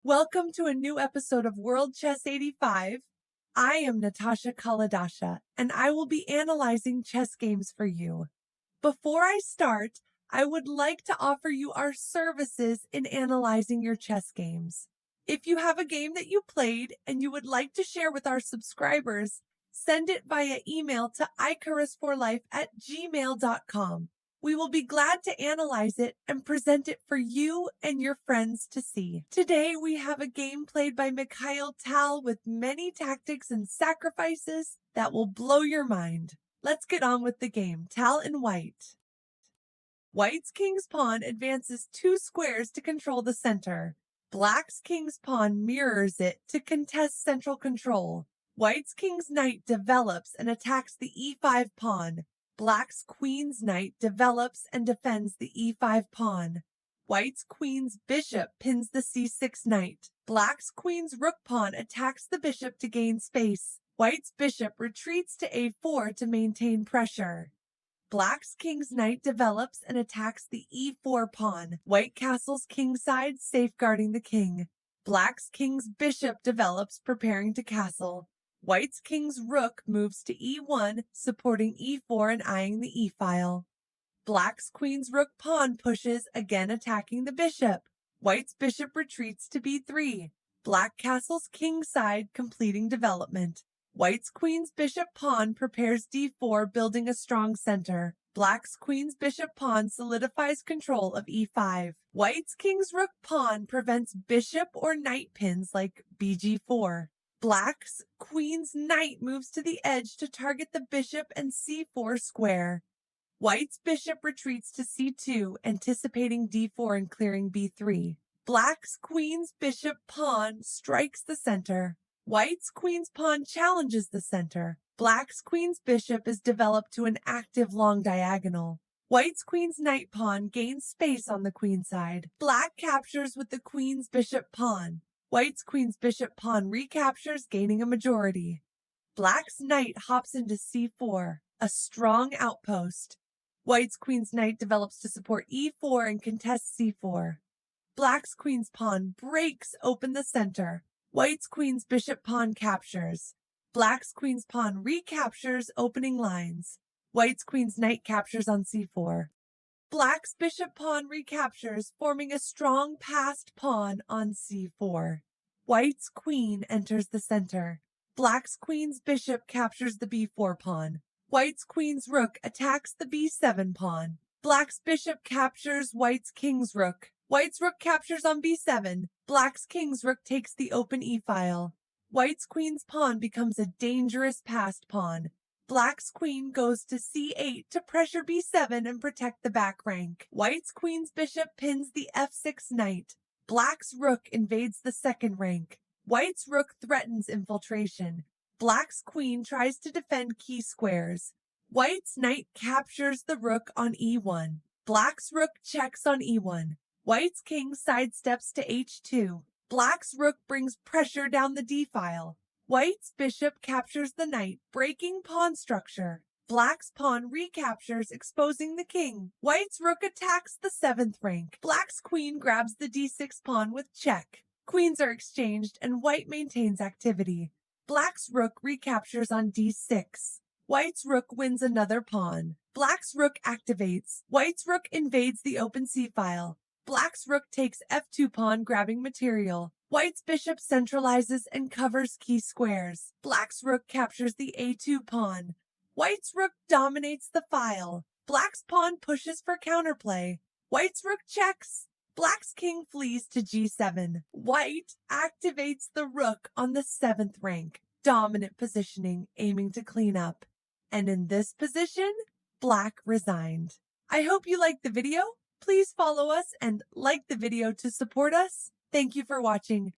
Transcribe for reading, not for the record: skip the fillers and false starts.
Welcome to a new episode of World Chess 85. I am Natasha and I will be analyzing chess games for you. Before I start, I would like to offer you our services in analyzing your chess games. If you have a game that you played and you would like to share with our subscribers, send it via email to icarusforlife@gmail.com. We will be glad to analyze it and present it for you and your friends to see. Today we have a game played by Mikhail Tal with many tactics and sacrifices that will blow your mind. Let's get on with the game. Tal and White. White's king's pawn advances 2 squares to control the center. Black's king's pawn mirrors it to contest central control. White's king's knight develops and attacks the e5 pawn. Black's queen's knight develops and defends the e5 pawn. White's queen's bishop pins the c6 knight. Black's queen's rook pawn attacks the bishop to gain space. White's bishop retreats to a4 to maintain pressure. Black's king's knight develops and attacks the e4 pawn. White castles kingside, safeguarding the king. Black's king's bishop develops, preparing to castle. White's king's rook moves to e1, supporting e4 and eyeing the e-file. Black's queen's rook pawn pushes, again attacking the bishop. White's bishop retreats to b3. Black castles kingside, completing development. White's queen's bishop pawn prepares d4, building a strong center. Black's queen's bishop pawn solidifies control of e5. White's king's rook pawn prevents bishop or knight pins like bg4. Black's queen's knight moves to the edge to target the bishop and c4 square. White's bishop retreats to c2, anticipating d4 and clearing b3. Black's queen's bishop pawn strikes the center. White's queen's pawn challenges the center. Black's queen's bishop is developed to an active long diagonal. White's queen's knight pawn gains space on the queen side. Black captures with the queen's bishop pawn. White's queen's bishop pawn recaptures, gaining a majority. Black's knight hops into c4, a strong outpost. White's queen's knight develops to support e4 and contests c4. Black's queen's pawn breaks open the center. White's queen's bishop pawn captures. Black's queen's pawn recaptures, opening lines. White's queen's knight captures on c4. Black's bishop pawn recaptures, forming a strong passed pawn on c4. White's queen enters the center. Black's queen's bishop captures the b4 pawn. White's queen's rook attacks the b7 pawn. Black's bishop captures White's king's rook. White's rook captures on b7. Black's king's rook takes the open e-file. White's queen's pawn becomes a dangerous passed pawn. Black's queen goes to c8 to pressure b7 and protect the back rank. White's queen's bishop pins the f6 knight. Black's rook invades the second rank. White's rook threatens infiltration. Black's queen tries to defend key squares. White's knight captures the rook on e1. Black's rook checks on e1. White's king sidesteps to h2. Black's rook brings pressure down the d-file. White's bishop captures the knight, breaking pawn structure. Black's pawn recaptures, exposing the king. White's rook attacks the 7th rank. Black's queen grabs the d6 pawn with check. Queens are exchanged and White maintains activity. Black's rook recaptures on d6. White's rook wins another pawn. Black's rook activates. White's rook invades the open c-file. Black's rook takes f2 pawn, grabbing material. White's bishop centralizes and covers key squares. Black's rook captures the a2 pawn. White's rook dominates the file. Black's pawn pushes for counterplay. White's rook checks. Black's king flees to g7. White activates the rook on the 7th rank. Dominant positioning, aiming to clean up. And in this position, Black resigned. I hope you liked the video. Please follow us and like the video to support us. Thank you for watching.